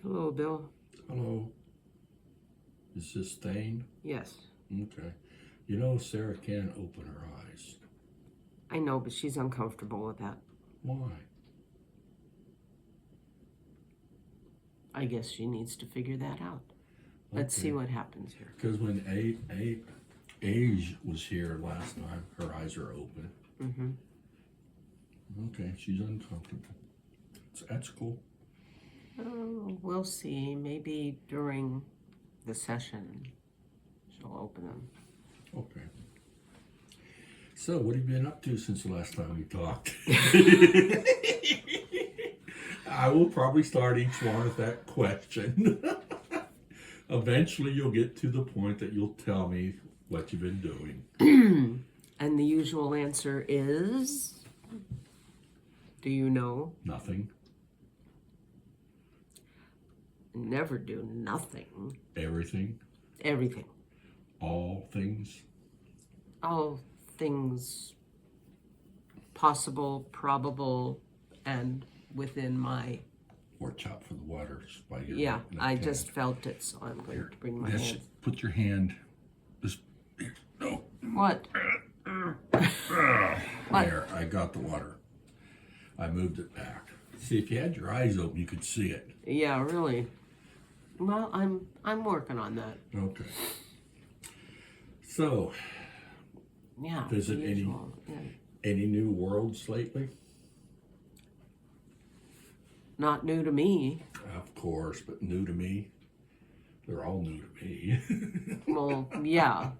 Hello, Bill. Hello. Is this Thane? Yes. Okay. You know, Sarah can open her eyes. I know, but she's uncomfortable with that. Why? I guess she needs to figure that out. Let's see what happens here. Because when Age was here last time, her eyes are open. Mm-hmm. Okay, she's uncomfortable. That's cool. Oh, we'll see. Maybe during the session she'll open them. Okay. So, what have you been up to since the last time we talked? I will probably start each one with that question. Eventually, you'll get to the point that you'll tell me what you've been doing. And the usual answer is, do you know? Nothing. Never do nothing. Everything. Everything. All things. All things possible, probable, and within my... Or chop for the water. Yeah, I just felt it, so I'm going to bring my hand. Put your hand. Just no. What? What? There, I got the water. I moved it back. See, if you had your eyes open, you could see it. Yeah, really. Well, I'm working on that. Okay. So, yeah. Visit any new worlds lately? Not new to me. Of course, but new to me. They're all new to me. Well, yeah.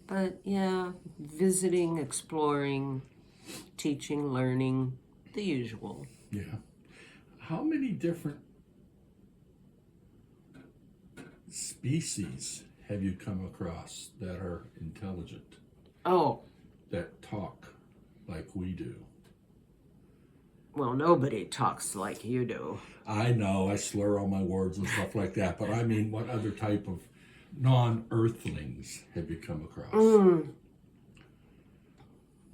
But yeah, visiting, exploring, teaching, learning, the usual. Yeah. How many different species have you come across that are intelligent? Oh. That talk like we do? Well, nobody talks like you do. I know, I slur all my words and stuff like that, but I mean, what other type of non-earthlings have you come across?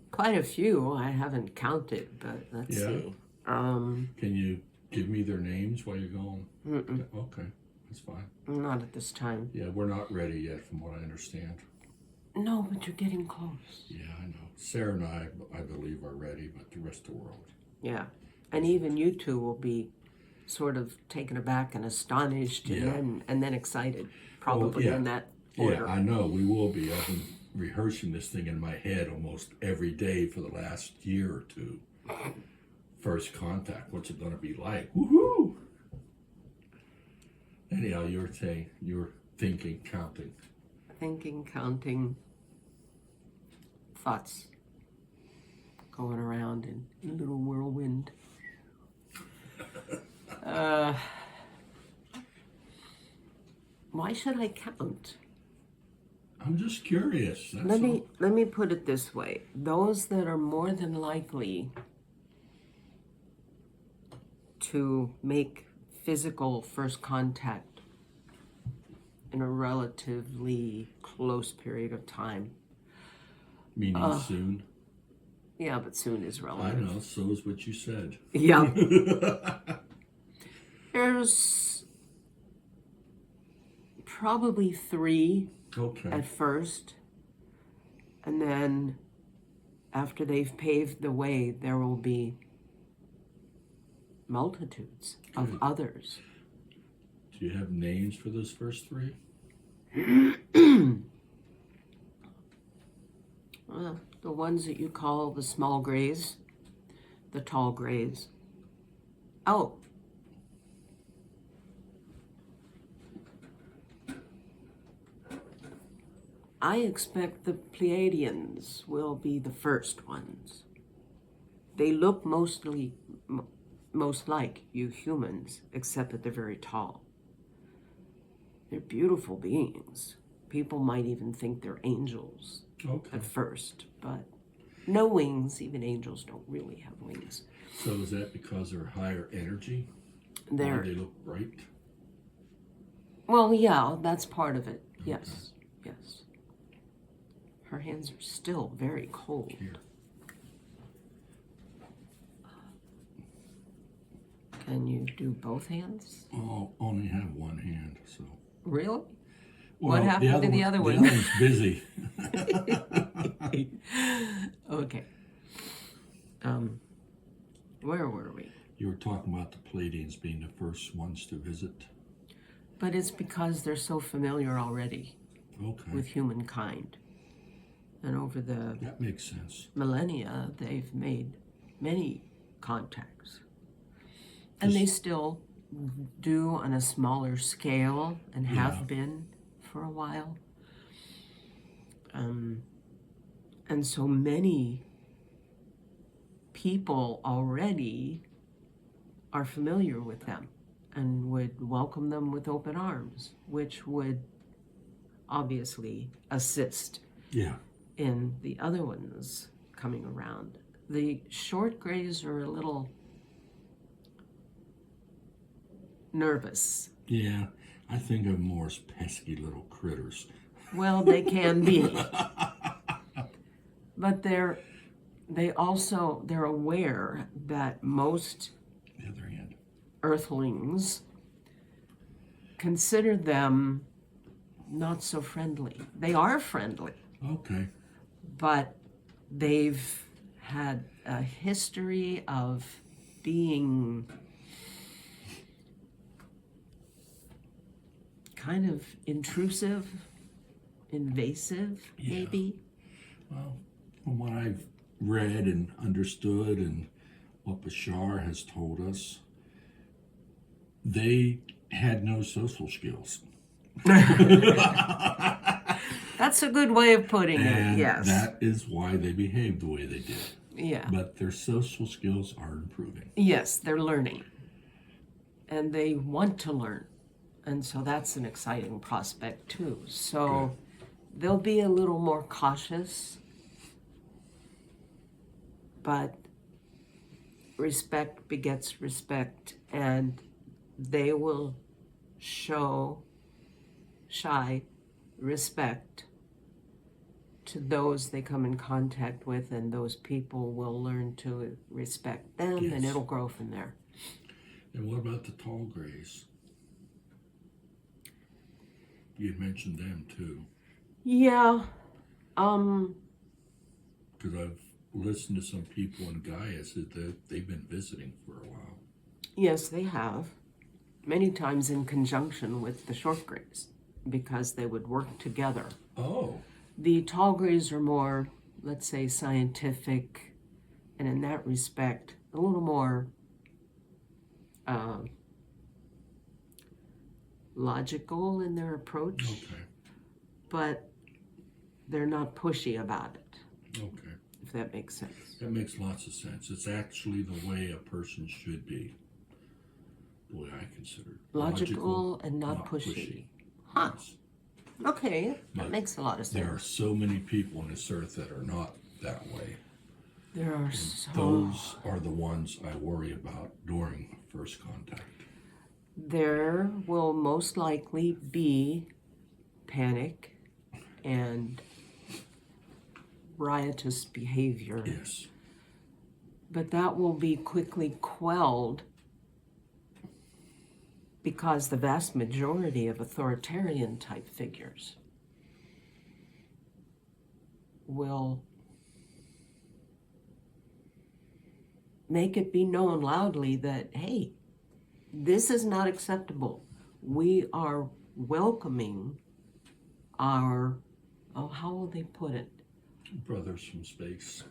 Quite a few. I haven't counted, but let's see. Can you give me their names while you're going? Okay, that's fine. Not at this time. Yeah, we're not ready yet from what I understand. No, but you're getting close. Yeah, I know. Sarah and I believe, are ready, but the rest of the world. Yeah, and even you two will be sort of taken aback and astonished and then excited, probably in that order. Yeah, I know, we will be. I've been rehearsing this thing in my head almost every day for the last year or two. First contact, what's it going to be like? Woohoo! Anyhow, you were saying, you were thinking, counting. Thinking, counting, thoughts going around in a little whirlwind. Why should I count? I'm just curious. Let me put it this way. Those that are more than likely to make physical first contact in a relatively close period of time. Meaning soon? Yeah, but soon is relative. I know, so is what you said. Yeah. There's probably 3 at first. And then after they've paved the way, there will be multitudes of others. Do you have names for those first 3? The ones that you call the small grays, the tall grays. Oh. I expect the Pleiadians will be the first ones. They look most like you humans, except that they're very tall. They're beautiful beings. People might even think they're angels at first, but no wings. Even angels don't really have wings. So is that because they're higher energy? They look bright? Well, yeah, that's part of it. Yes, yes. Her hands are still very cold. Here. And you do both hands? Oh, only have one hand, so. Really? Well, What happened to the other one? The other one's busy. Okay. Where were we? You were talking about the Pleiadians being the first ones to visit. But it's because they're so familiar already Okay. with humankind. And over the That makes sense. millennia, they've made many contacts. And they still do on a smaller scale and have been for a while. And so many people already are familiar with them and would welcome them with open arms, which would obviously assist in the other ones coming around. The short grays are a little nervous. Yeah, I think of them more as pesky little critters. Well, they can be. But they're aware that most The other hand. earthlings consider them not so friendly. They are friendly, Okay. but they've had a history of being kind of intrusive, invasive, maybe. Well, from what I've read and understood and what Bashar has told us, they had no social skills. That's a good way of putting And it, yes. that is why they behaved the way they did. Yeah. But their social skills are improving. Yes, they're learning. And they want to learn. And so that's an exciting prospect too. So they'll be a little more cautious, but respect begets respect, and they will show shy respect to those they come in contact with, and those people will learn to respect them, and it'll grow from there. And what about the tall grays? You mentioned them too. Yeah. Because I've listened to some people in Gaia said that they've been visiting for a while. Yes, they have. Many times in conjunction with the short grays, because they would work together. Oh. The tall grays are more, let's say, scientific, and in that respect, a little more logical in their approach. Okay. But they're not pushy about it. Okay. If that makes sense. That makes lots of sense. It's actually the way a person should be. The way I consider it. Logical and not pushy. Huh. Yes. Okay, that makes a lot of sense. There are so many people on this earth that are not that way. There are so... Those are the ones I worry about during first contact. There will most likely be panic and riotous behavior. Yes. But that will be quickly quelled because the vast majority of authoritarian type figures will make it be known loudly that, hey, this is not acceptable. We are welcoming our, how will they put it? Brothers from space.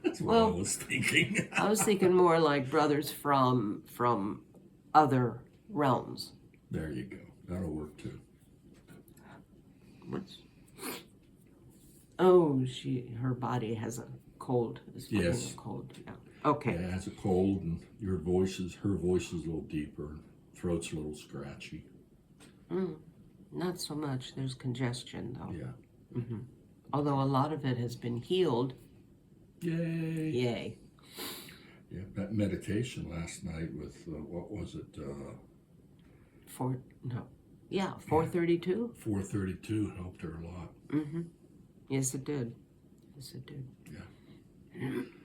That's what I was thinking. I was thinking more like brothers from other realms. There you go. That'll work too. Oh, her body has a cold. Yes. A cold. Yeah. Okay. Yeah, it has a cold, and her voice is a little deeper, throat's a little scratchy. Not so much. There's congestion though. Yeah. Mm-hmm. Although a lot of it has been healed. Yay. Yay. Yeah, that meditation last night with, what was it? 432? 432 helped her a lot. Mm-hmm. Yes, it did. Yes, it did. Yeah.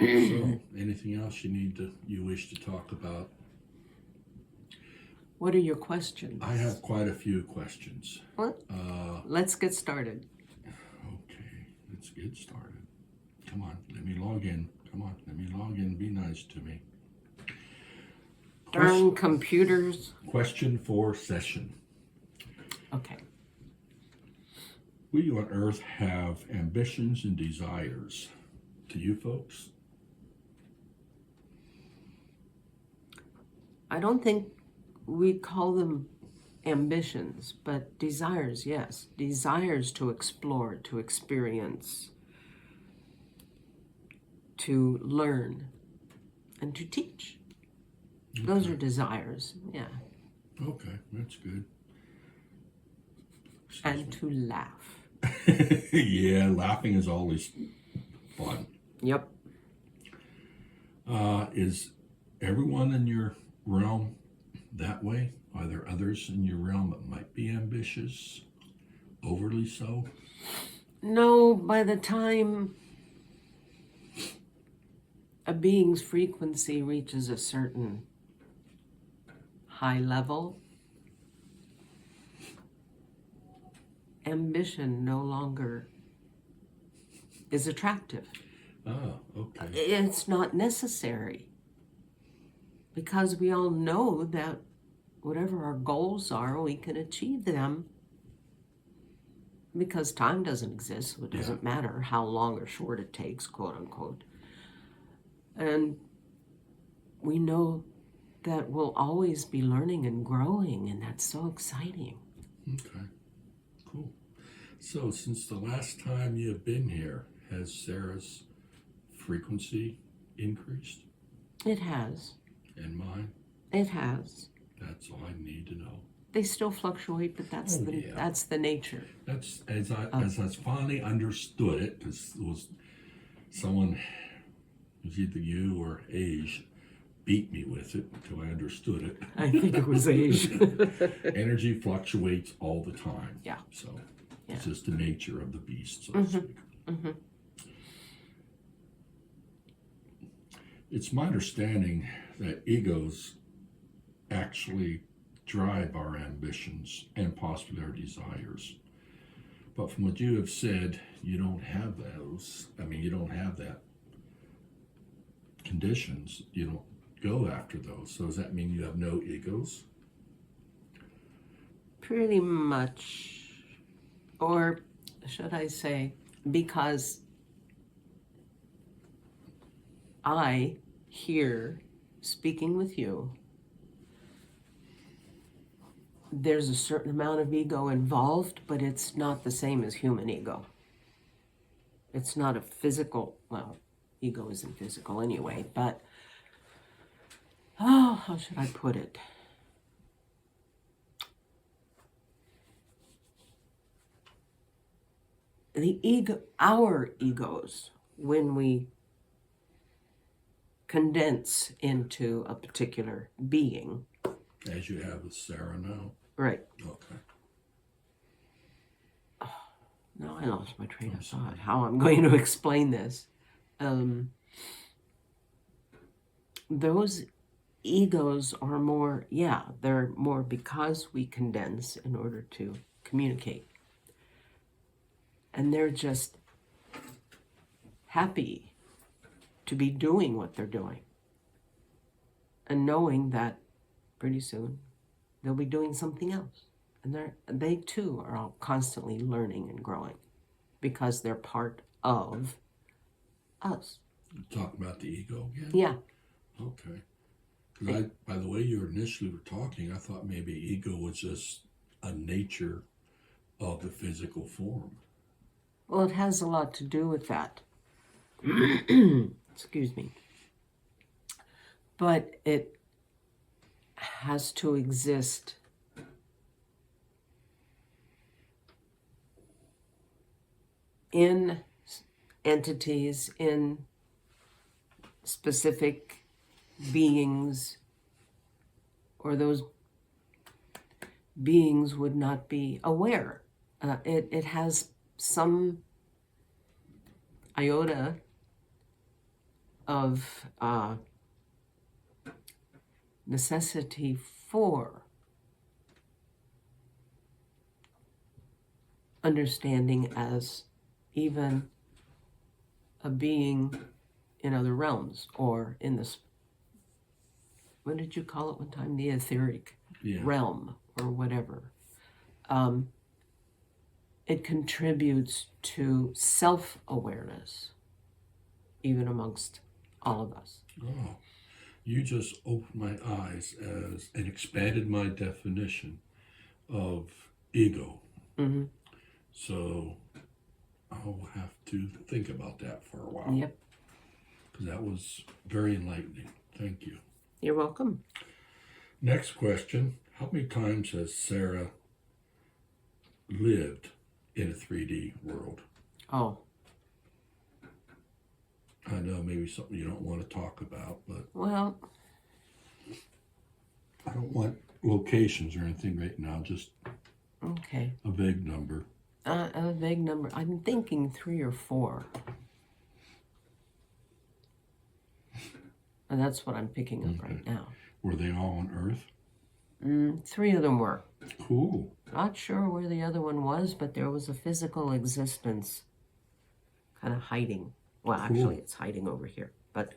So, anything else you wish to talk about? What are your questions? I have quite a few questions. Well, let's get started. Okay, let's get started. Come on, let me log in. Come on, let me log in. Be nice to me. Darn computers. Question for session. Okay. We on Earth have ambitions and desires. To you folks? I don't think we call them ambitions, but desires, yes. Desires to explore, to experience, to learn, and to teach. Okay. Those are desires, yeah. Okay, that's good. And to laugh. Yeah, laughing is always fun. Yep. Is everyone in your realm that way? Are there others in your realm that might be ambitious? Overly so? No, by the time a being's frequency reaches a certain high level, ambition no longer is attractive. Oh, okay. It's not necessary, because we all know that whatever our goals are, we can achieve them, because time doesn't exist, so it doesn't matter how long or short it takes, quote unquote. And we know that we'll always be learning and growing, and that's so exciting. Okay, cool. So, since the last time you have been here, has Sarah's frequency increased? It has. And mine? It has. That's all I need to know. They still fluctuate, but that's the nature. That's as I finally understood it, because it was someone, it was either you or Age, beat me with it until I understood it. I think it was Age. Energy fluctuates all the time. Yeah. So it's just the nature of the beast, so to speak. Mm-hmm. It's my understanding that egos actually drive our ambitions and possibly our desires. But from what you have said, you don't have those. I mean, you don't have that conditions. You don't go after those. So does that mean you have no egos? Pretty much. Or should I say, because I, here, speaking with you, there's a certain amount of ego involved, but it's not the same as human ego. It's not a physical, well, ego isn't physical anyway, but, how should I put it? The ego, our egos, when we condense into a particular being. As you have with Sarah now. Right. Okay. No, I lost my train of thought. How I'm going to explain this. Those egos are more, they're more because we condense in order to communicate. And they're just happy to be doing what they're doing. And knowing that pretty soon they'll be doing something else. And they too are all constantly learning and growing because they're part of us. You're talking about the ego again? Yeah. Okay. Because by the way you initially were talking, I thought maybe ego was just a nature of the physical form. Well, it has a lot to do with that. Excuse me. But it has to exist in entities, in specific beings, or those beings would not be aware. It has some iota of necessity for understanding as even a being in other realms, or in this, what did you call it one time? The etheric realm, or whatever. It contributes to self-awareness, even amongst all of us. Oh, you just opened my eyes and expanded my definition of ego. Mm-hmm. So I'll have to think about that for a while. Yep. Because that was very enlightening. Thank you. You're welcome. Next question. How many times has Sarah lived in a 3D world? Oh. I know maybe something you don't want to talk about, but... Well... I don't want locations or anything right now, just okay. a vague number. A vague number. I'm thinking 3 or 4. And that's what I'm picking up right now. Were they all on Earth? 3 of them were. Cool. Not sure where the other one was, but there was a physical existence kind of hiding. Well, Cool. Actually, it's hiding over here. But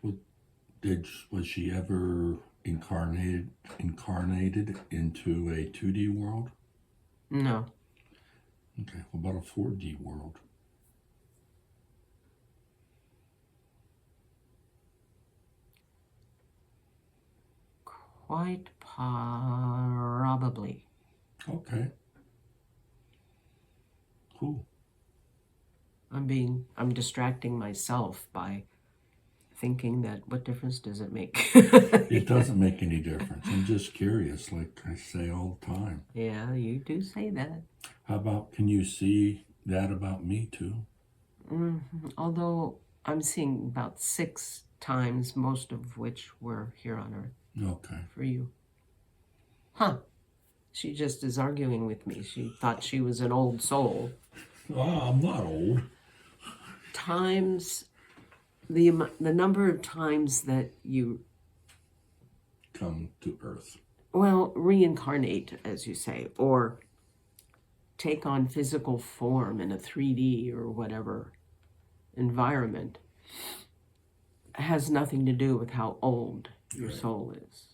was she ever incarnated into a 2D world? no. Okay. What about a 4D world? Quite probably. Okay. Cool. I'm distracting myself by thinking that what difference does it make? It doesn't make any difference. I'm just curious, like I say all the time. Yeah, you do say that. How about, can you see that about me too? Mm-hmm. Although I'm seeing about 6 times, most of which were here on Earth. Okay. For you. Huh. She just is arguing with me. She thought she was an old soul. Oh, I'm not old. Times the number of times that you come to Earth. Well, reincarnate, as you say, or take on physical form in a 3D or whatever environment has nothing to do with how old your soul is.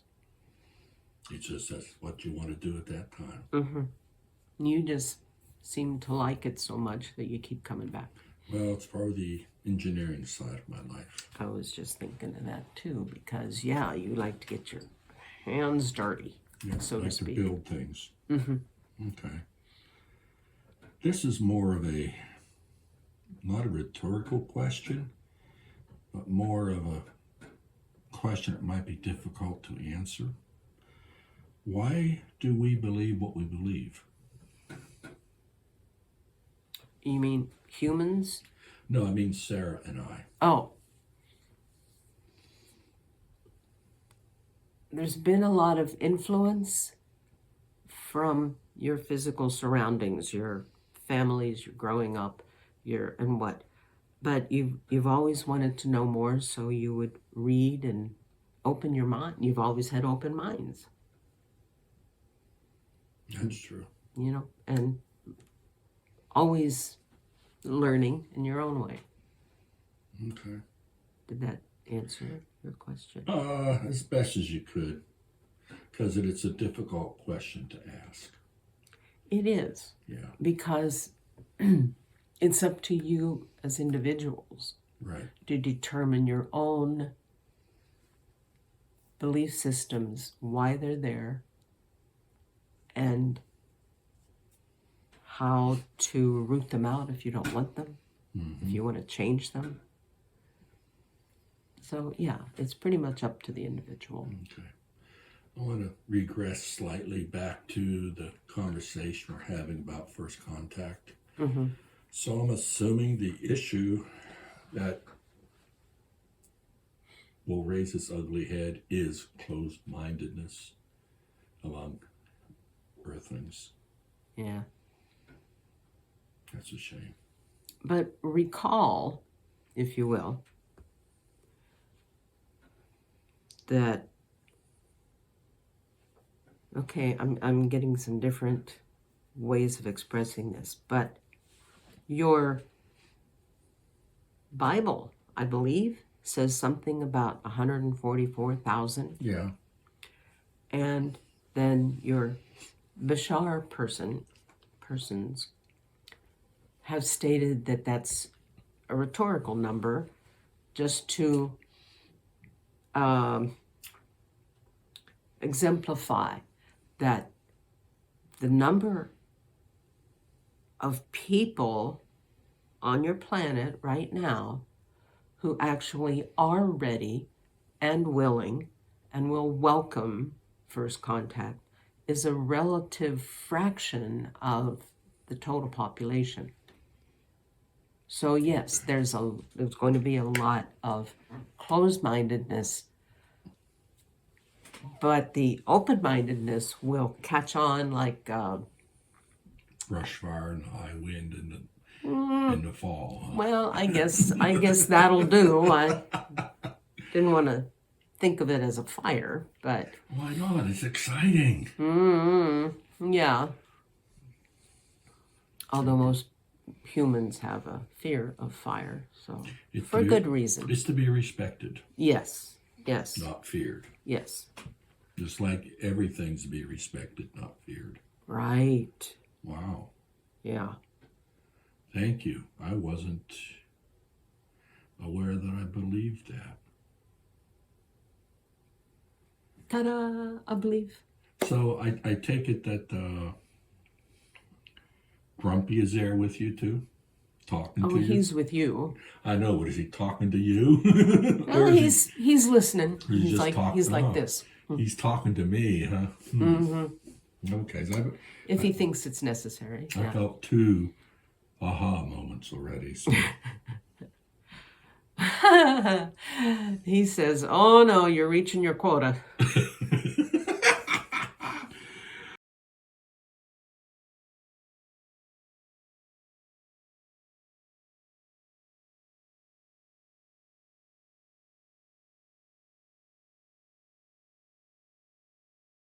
It's just that's what you want to do at that time. Mm-hmm. You just seem to like it so much that you keep coming back. Well, it's part of the engineering side of my life. I was just thinking of that too, because yeah, you like to get your hands dirty, so to speak. To build things. Mm-hmm. Okay. This is more of a, not a rhetorical question, but more of a question that might be difficult to answer. Why do we believe what we believe? You mean humans? No, I mean Sarah and I. Oh. There's been a lot of influence from your physical surroundings, your families, your growing up, but you've always wanted to know more, so you would read and open your mind. You've always had open minds. That's true. And always learning in your own way. Okay. Did that answer your question? As best as you could, because it's a difficult question to ask. It is. Yeah. Because it's up to you as individuals, right, to determine your own belief systems, why they're there, and how to root them out if you don't want them, if you want to change them. So, yeah, it's pretty much up to the individual. Okay. I want to regress slightly back to the conversation we're having about first contact. Mm-hmm. So I'm assuming the issue that will raise its ugly head is closed-mindedness among Earthlings. Yeah. That's a shame. But recall, if you will, that, okay, I'm getting some different ways of expressing this, but your Bible, I believe, says something about 144,000. Yeah. And then your Bashar persons have stated that that's a rhetorical number just to exemplify that the number of people on your planet right now who actually are ready and willing and will welcome first contact is a relative fraction of the total population. So yes, there's going to be a lot of closed-mindedness, but the open-mindedness will catch on like Brush fire and high wind in the fall. Huh? well, I guess that'll do. I didn't want to think of it as a fire, but Why not? It's exciting. Yeah. Although most humans have a fear of fire, so for good reason. It's to be respected. Yes. Not feared. Yes. Just like everything's to be respected, not feared. Right. Wow. Yeah. Thank you. I wasn't aware that I believed that. Ta-da! I believe. So I take it that Grumpy is there with you too? Talking to you? Oh, he's with you. I know, but is he talking to you? Well, he's listening. He's like this. He's talking to me, huh? Okay. So If he thinks it's necessary. I Yeah. felt 2 aha moments already. So. He says, "Oh no, you're reaching your quota."